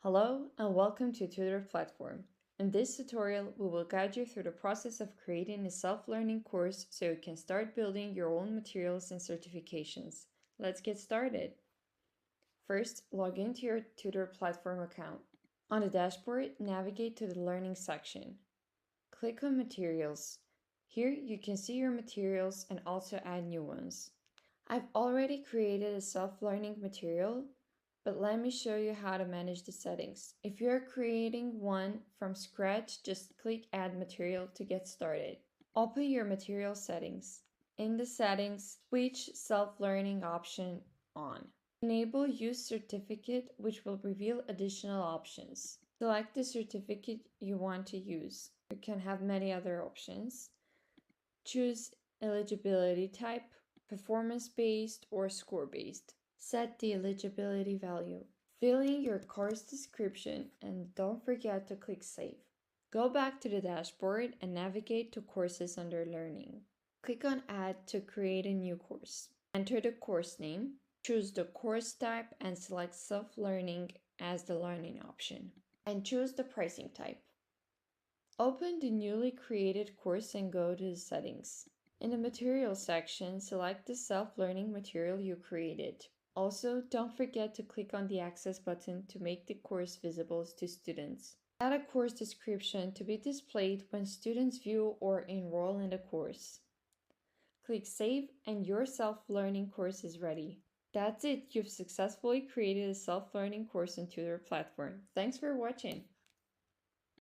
Hello and welcome to Tutor Platform. In this tutorial, we will guide you through the process of creating a self-learning course so you can start building your own materials and certifications. Let's get started. First, log into your Tutor Platform account. On the dashboard, navigate to the Learning section. Click on Materials. Here you can see your materials and also add new ones. I've already created a self-learning material, but let me show you how to manage the settings. If you're creating one from scratch, just click Add Material to get started. Open your material settings. In the settings, switch Self-Learning option on. Enable Use Certificate, which will reveal additional options. Select the certificate you want to use. You can have many other options. Choose eligibility type, performance-based or score-based. Set the eligibility value. Fill in your course description and don't forget to click Save. Go back to the dashboard and navigate to Courses under Learning. Click on Add to create a new course. Enter the course name, choose the course type and select Self-Learning as the learning option. And choose the pricing type. Open the newly created course and go to the settings. In the material section, select the self-learning material you created. Also, don't forget to click on the Access button to make the course visible to students. Add a course description to be displayed when students view or enroll in the course. Click Save and your self-learning course is ready. That's it, you've successfully created a self-learning course on Tutor Platform. Thanks for watching.